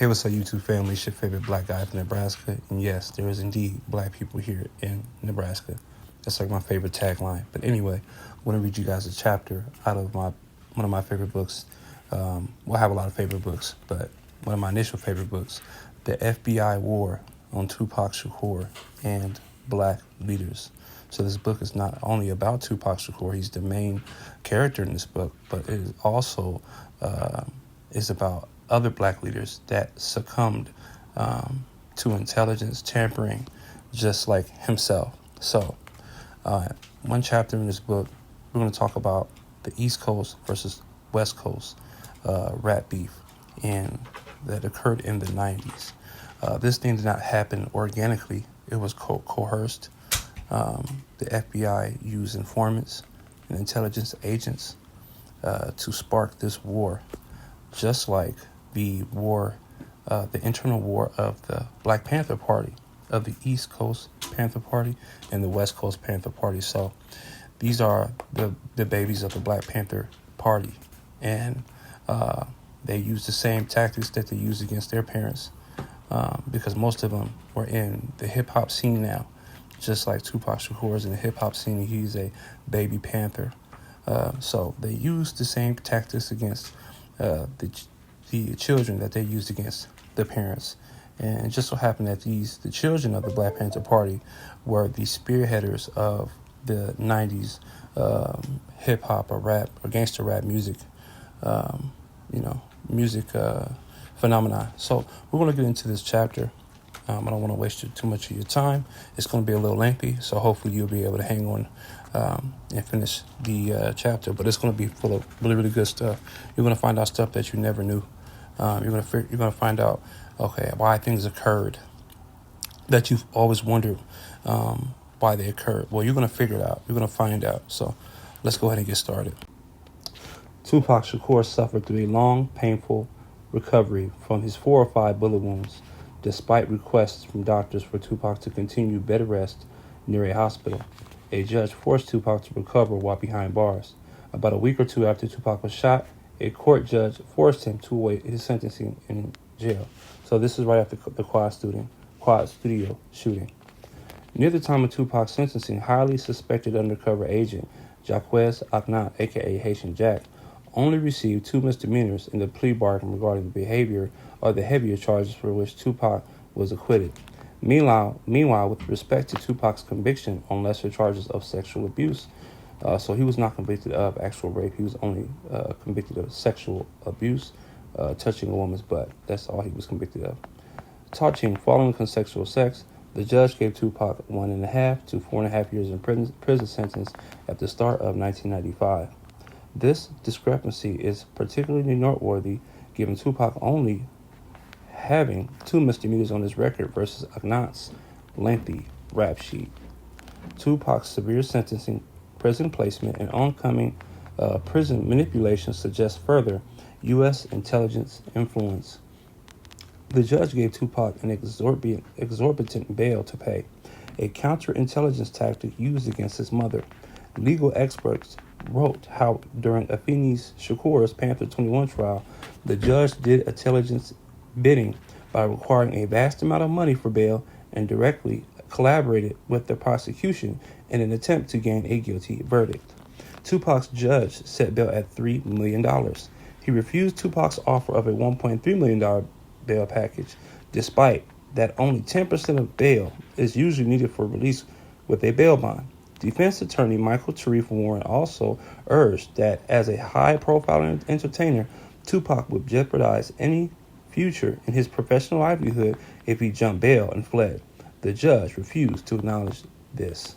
Hey, what's up, YouTube family? It's your favorite black guy from Nebraska. And yes, there is indeed black people here in Nebraska. That's like my favorite tagline. But anyway, I want to read you guys a chapter out of one of my favorite books. I have a lot of favorite books, but one of my initial favorite books, The FBI War on Tupac Shakur and Black Leaders. So this book is not only about Tupac Shakur, he's the main character in this book, but it is also is about other black leaders that succumbed to intelligence tampering, just like himself. So one chapter in this book, we're going to talk about the East Coast versus West Coast rap beef and that occurred in the 90s. This thing did not happen organically. It was coerced. The FBI used informants and intelligence agents to spark this war, just like the war, the internal war of the Black Panther Party, of the East Coast Panther Party and the West Coast Panther Party. So these are the babies of the Black Panther Party, and they use the same tactics that they used against their parents, because most of them were in the hip-hop scene now. Just like Tupac Shakur is in the hip-hop scene, he's a baby Panther. So they used the same tactics against the children that they used against the parents. And it just so happened that the children of the Black Panther Party were the spearheaders of the 90s hip-hop or rap or gangster rap music, music phenomena. So we're going to get into this chapter. I don't want to waste too much of your time. It's going to be a little lengthy, so hopefully you'll be able to hang on and finish the chapter. But it's going to be full of really, really good stuff. You're going to find out stuff that you never knew. You're going to find out, why things occurred that you've always wondered why they occurred. Well, you're going to figure it out. You're going to find out. So let's go ahead and get started. Tupac Shakur suffered through a long, painful recovery from his 4 or 5 bullet wounds, despite requests from doctors for Tupac to continue bed rest near a hospital. A judge forced Tupac to recover while behind bars. About a week or two after Tupac was shot, a court judge forced him to await his sentencing in jail. So this is right after the Quad Studio shooting. Near the time of Tupac's sentencing, highly suspected undercover agent Jaquez Aknat, a.k.a. Haitian Jack, only received 2 misdemeanors in the plea bargain regarding the behavior or the heavier charges for which Tupac was acquitted. Meanwhile, with respect to Tupac's conviction on lesser charges of sexual abuse, so he was not convicted of actual rape. He was only convicted of sexual abuse, touching a woman's butt. That's all he was convicted of. Touching following consensual sex, the judge gave Tupac 1.5 to 4.5 years in prison sentence at the start of 1995. This discrepancy is particularly noteworthy given Tupac only having 2 misdemeanors on his record versus Aknat's lengthy rap sheet. Tupac's severe sentencing, prison placement, and oncoming prison manipulation suggest further U.S. intelligence influence. The judge gave Tupac an exorbitant bail to pay, a counterintelligence tactic used against his mother. Legal experts wrote how during Afeni Shakur's Panther 21 trial, the judge did intelligence bidding by requiring a vast amount of money for bail and directly collaborated with the prosecution in an attempt to gain a guilty verdict. Tupac's judge set bail at $3 million. He refused Tupac's offer of a $1.3 million bail package, despite that only 10% of bail is usually needed for release with a bail bond. Defense attorney Michael Tarif Warren also urged that as a high-profile entertainer, Tupac would jeopardize any future in his professional livelihood if he jumped bail and fled. The judge refused to acknowledge this.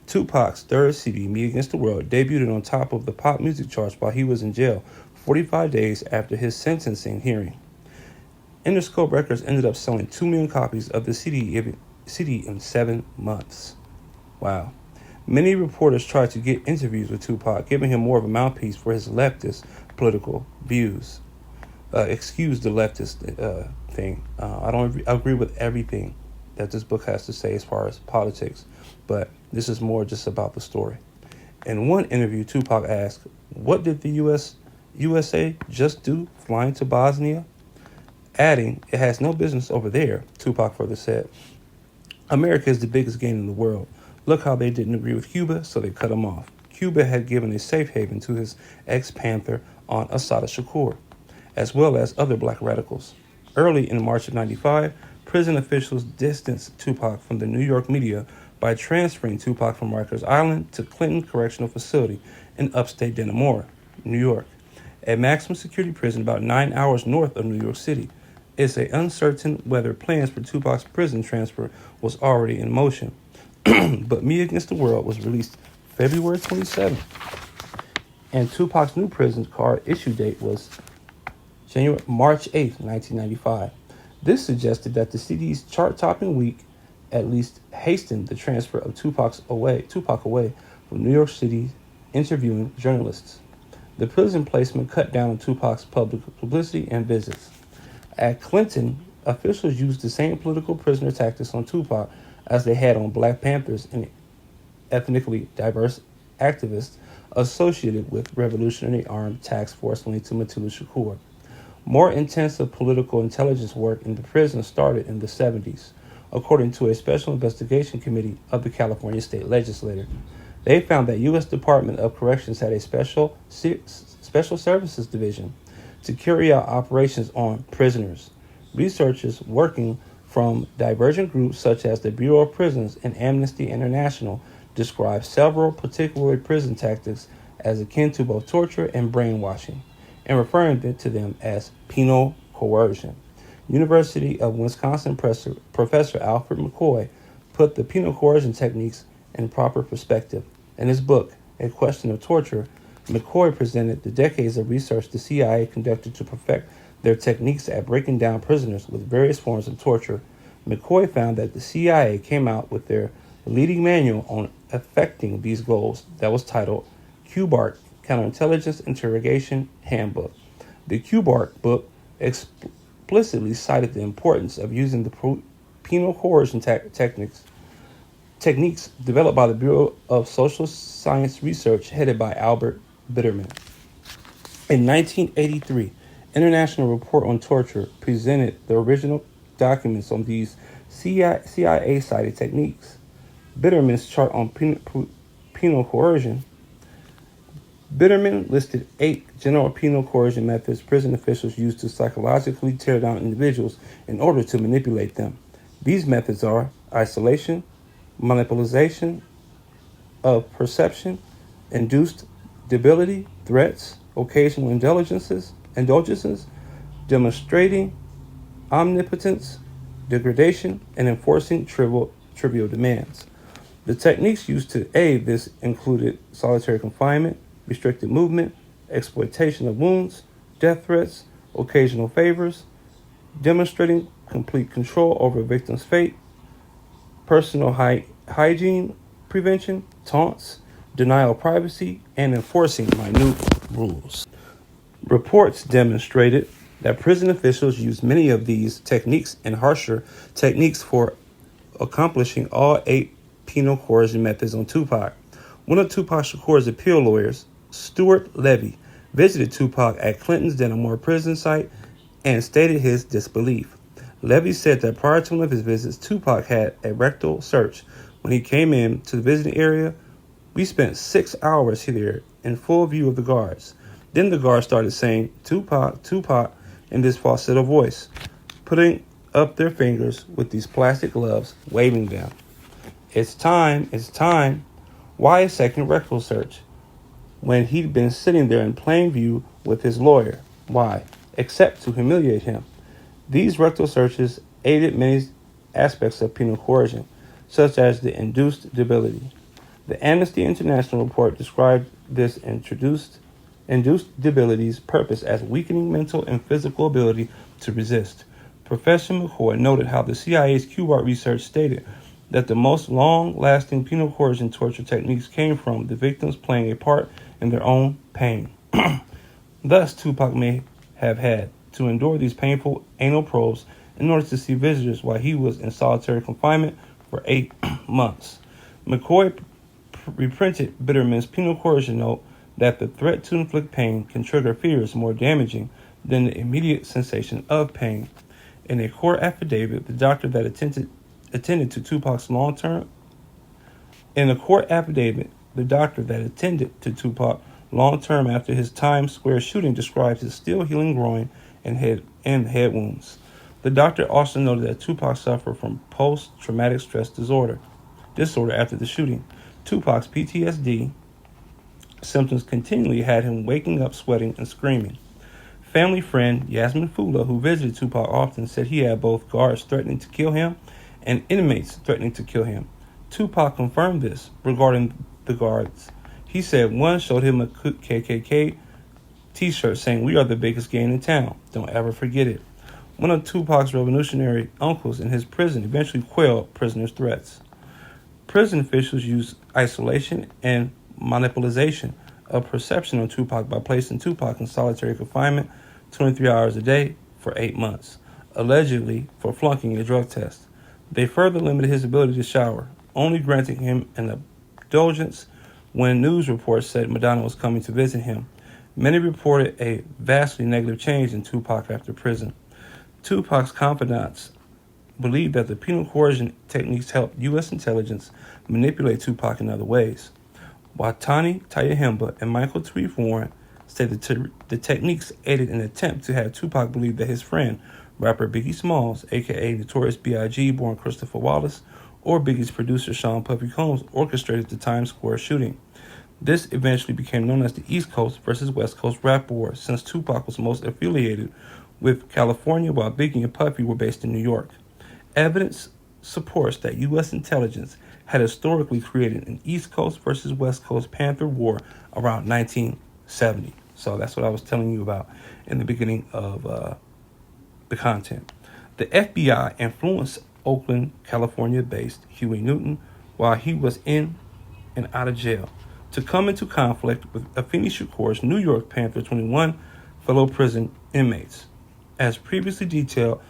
Tupac's third CD, Me Against the World, debuted on top of the pop music charts while he was in jail 45 days after his sentencing hearing. Interscope Records ended up selling 2 million copies of the CD in 7 months. Wow. Many reporters tried to get interviews with Tupac, giving him more of a mouthpiece for his leftist political views. Excuse the leftist thing. I don't agree with everything that this book has to say as far as politics, but this is more just about the story. In one interview, Tupac asked, "What did the USA just do, flying to Bosnia?" adding, "It has no business over there," Tupac further said. "America is the biggest game in the world. Look how they didn't agree with Cuba, so they cut him off." Cuba had given a safe haven to his ex-Panther on Assata Shakur, as well as other black radicals. Early in March of '95, prison officials distanced Tupac from the New York media by transferring Tupac from Rikers Island to Clinton Correctional Facility in upstate Dannemora, New York, a maximum security prison about 9 hours north of New York City. It's uncertain whether plans for Tupac's prison transfer was already in motion. But Me Against the World was released February 27th, and Tupac's new prison card issue date was March 8th, 1995. This suggested that the CD's chart-topping week at least hastened the transfer of Tupac away from New York City interviewing journalists. The prison placement cut down on Tupac's public publicity and visits. At Clinton, officials used the same political prisoner tactics on Tupac as they had on Black Panthers and ethnically diverse activists associated with Revolutionary Armed Task Force linked to Mutulu Shakur. More intensive political intelligence work in the prison started in the 70s, according to a special investigation committee of the California state legislature. They found that U.S. Department of Corrections had a special services division to carry out operations on prisoners. Researchers working from divergent groups such as the Bureau of Prisons and Amnesty International describe several particular prison tactics as akin to both torture and brainwashing, and referring to them as penal coercion. University of Wisconsin Professor Alfred McCoy put the penal coercion techniques in proper perspective. In his book, A Question of Torture, McCoy presented the decades of research the CIA conducted to perfect their techniques at breaking down prisoners with various forms of torture. McCoy found that the CIA came out with their leading manual on effecting these goals that was titled QBART, Counterintelligence Interrogation Handbook. The QBART book explicitly cited the importance of using the penal coercion techniques developed by the Bureau of Social Science Research headed by Albert Bitterman. In 1983, International Report on Torture presented the original documents on these CIA-cited techniques. Bitterman's chart on penal coercion. Bitterman listed 8 general penal coercion methods prison officials use to psychologically tear down individuals in order to manipulate them. These methods are isolation, manipulation of perception, induced debility, threats, occasional indulgences, demonstrating omnipotence, degradation, and enforcing trivial demands. The techniques used to aid this included solitary confinement, restricted movement, exploitation of wounds, death threats, occasional favors, demonstrating complete control over a victim's fate, personal hygiene prevention, taunts, denial of privacy, and enforcing minute rules. Reports demonstrated that prison officials used many of these techniques and harsher techniques for accomplishing all 8 penal coercion methods on Tupac. One of Tupac Shakur's appeal lawyers, Stuart Levy, visited Tupac at Clinton's Dannemora prison site and stated his disbelief. Levy said that prior to one of his visits, Tupac had a rectal search. When he came in to the visiting area, we spent 6 hours here in full view of the guards. Then the guards started saying, "Tupac, Tupac," in this falsetto voice, putting up their fingers with these plastic gloves, waving them. It's time. Why a second rectal search? When he'd been sitting there in plain view with his lawyer. Why? Except to humiliate him. These rectal searches aided many aspects of penal coercion, such as the induced debility. The Amnesty International report described this induced debility's purpose as weakening mental and physical ability to resist. Professor McCoy noted how the CIA's QBART research stated that the most long-lasting penal coercion torture techniques came from the victims playing a part in their own pain. Thus, Tupac may have had to endure these painful anal probes in order to see visitors while he was in solitary confinement for 8 months. McCoy reprinted Bitterman's penal coercion note that the threat to inflict pain can trigger fears more damaging than the immediate sensation of pain. In a court affidavit, the doctor that attended to Tupac's long-term after his Times Square shooting describes his still healing groin and head wounds. The doctor also noted that Tupac suffered from post-traumatic stress disorder after the shooting. Tupac's PTSD symptoms continually had him waking up sweating and screaming. Family friend Yasmin Fula, who visited Tupac often, said he had both guards threatening to kill him and inmates threatening to kill him. Tupac confirmed this regarding the guards. He said one showed him a KKK t-shirt saying, "We are the biggest gang in town. Don't ever forget it." One of Tupac's revolutionary uncles in his prison eventually quelled prisoners' threats. Prison officials used isolation and manipulation of perception on Tupac by placing Tupac in solitary confinement 23 hours a day for 8 months, allegedly for flunking a drug test. They further limited his ability to shower, only granting him an indulgence when news reports said Madonna was coming to visit him. Many reported a vastly negative change in Tupac after prison. Tupac's confidants believed that the penal coercion techniques helped U.S. intelligence manipulate Tupac in other ways. While Tani Tayahimba and Michael Tweed Warren said the techniques aided an attempt to have Tupac believe that his friend, rapper Biggie Smalls, a.k.a. Notorious B.I.G., born Christopher Wallace, or Biggie's producer Sean Puffy Combs orchestrated the Times Square shooting. This eventually became known as the East Coast versus West Coast rap war, since Tupac was most affiliated with California while Biggie and Puffy were based in New York. Evidence supports that U.S. intelligence had historically created an East Coast versus West Coast Panther War around 1970. So that's what I was telling you about in the beginning of the content. The FBI influenced Oakland, California-based Huey Newton while he was in and out of jail to come into conflict with Afeni Shakur's New York Panther 21 fellow prison inmates. As previously detailed,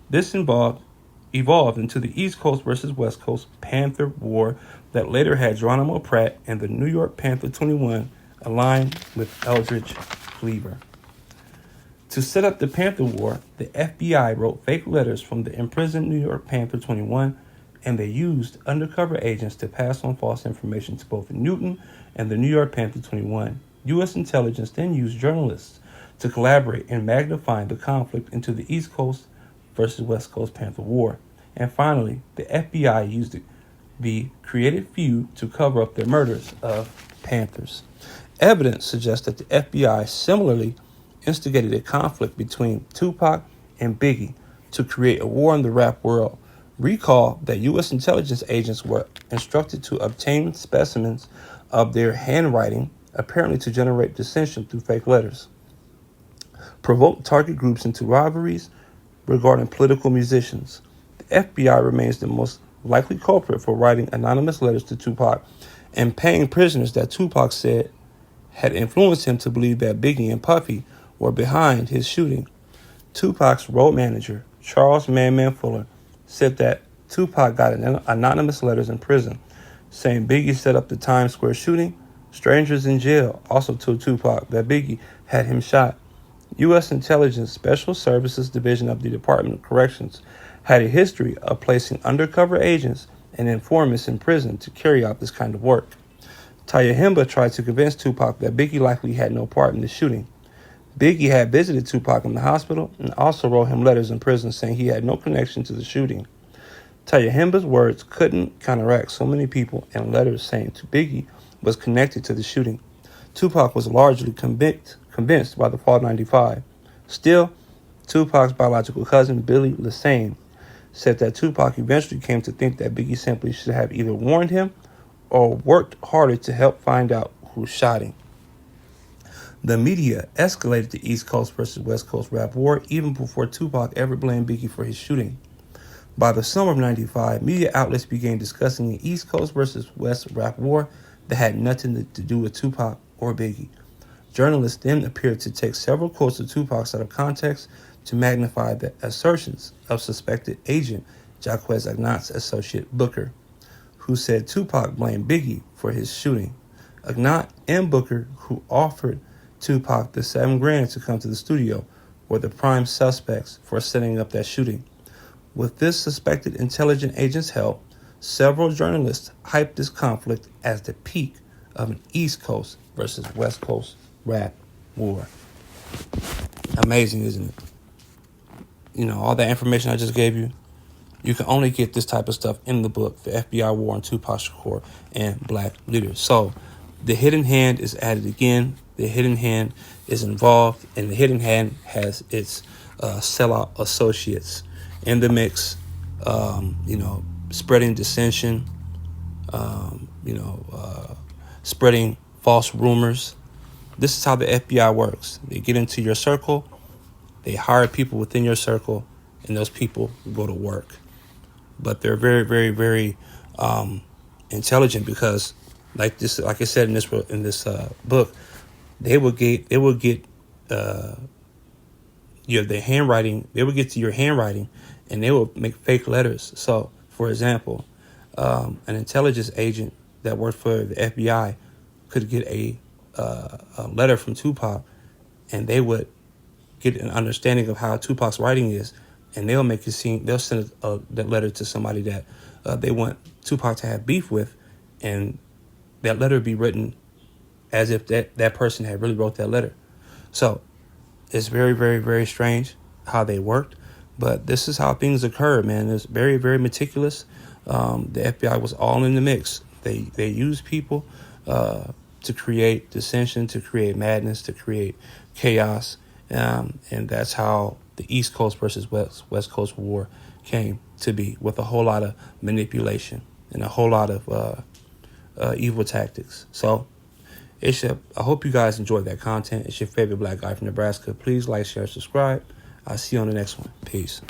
this evolved into the East Coast versus West Coast Panther War that later had Geronimo Pratt and the New York Panther 21 aligned with Eldridge Cleaver. To set up the Panther War, the FBI wrote fake letters from the imprisoned New York Panther 21, and they used undercover agents to pass on false information to both Newton and the New York Panther 21. U.S. intelligence then used journalists to collaborate in magnifying the conflict into the East Coast versus West Coast Panther War. And finally, the FBI used the created feud to cover up their murders of Panthers. Evidence suggests that the FBI similarly instigated a conflict between Tupac and Biggie to create a war in the rap world. Recall that U.S. intelligence agents were instructed to obtain specimens of their handwriting, apparently to generate dissension through fake letters, provoke target groups into rivalries regarding political musicians. The FBI remains the most likely culprit for writing anonymous letters to Tupac and paying prisoners that Tupac said had influenced him to believe that Biggie and Puffy were behind his shooting. Tupac's road manager, Charles Man Fuller, said that Tupac got anonymous letters in prison saying Biggie set up the Times Square shooting. Strangers in jail also told Tupac that Biggie had him shot. U.S. Intelligence Special Services Division of the Department of Corrections had a history of placing undercover agents and informants in prison to carry out this kind of work. Tayahimba tried to convince Tupac that Biggie likely had no part in the shooting. Biggie had visited Tupac in the hospital and also wrote him letters in prison saying he had no connection to the shooting. Tayahimba's words couldn't counteract so many people and letters saying to Biggie was connected to the shooting. Tupac was largely convinced by the Fall 95. Still, Tupac's biological cousin, Billy Lassane, said that Tupac eventually came to think that Biggie simply should have either warned him or worked harder to help find out who shot him. The media escalated the East Coast versus West Coast rap war even before Tupac ever blamed Biggie for his shooting. By the summer of 95, media outlets began discussing an East Coast versus West rap war that had nothing to do with Tupac or Biggie. Journalists then appeared to take several quotes of Tupac's out of context to magnify the assertions of suspected agent Jaquez Agnat's associate Booker, who said Tupac blamed Biggie for his shooting. Agnat and Booker, who offered Tupac the $7,000 to come to the studio, were the prime suspects for setting up that shooting. With this suspected intelligence agent's help, several journalists hyped this conflict as the peak of an East Coast versus West Coast rap war. Amazing, isn't it? You know, all that information I just gave you, you can only get this type of stuff in the book, The FBI War on Tupac Shakur and Black Leaders. So the hidden hand is at it again. The hidden hand is involved, and the hidden hand has its sellout associates in the mix, spreading dissension, spreading false rumors. This is how the FBI works. They get into your circle, they hire people within your circle, and those people go to work. But they're very, very, very intelligent because, like I said in this book, they will get their handwriting. They will get to your handwriting, and they will make fake letters. So, for example, an intelligence agent that worked for the FBI could get a letter from Tupac, and they would get an understanding of how Tupac's writing is, and they'll make it seem, they'll send that letter to somebody that they want Tupac to have beef with, and that letter would be written as if that person had really wrote that letter. So it's very, very, very strange how they worked, but this is how things occur, man. It's very, very meticulous. The FBI was all in the mix. They used people to create dissension, to create madness, to create chaos. And that's how the East Coast versus West Coast war came to be, with a whole lot of manipulation and a whole lot of evil tactics. So I hope you guys enjoyed that content. It's your favorite black guy from Nebraska. Please like, share, subscribe. I'll see you on the next one. Peace.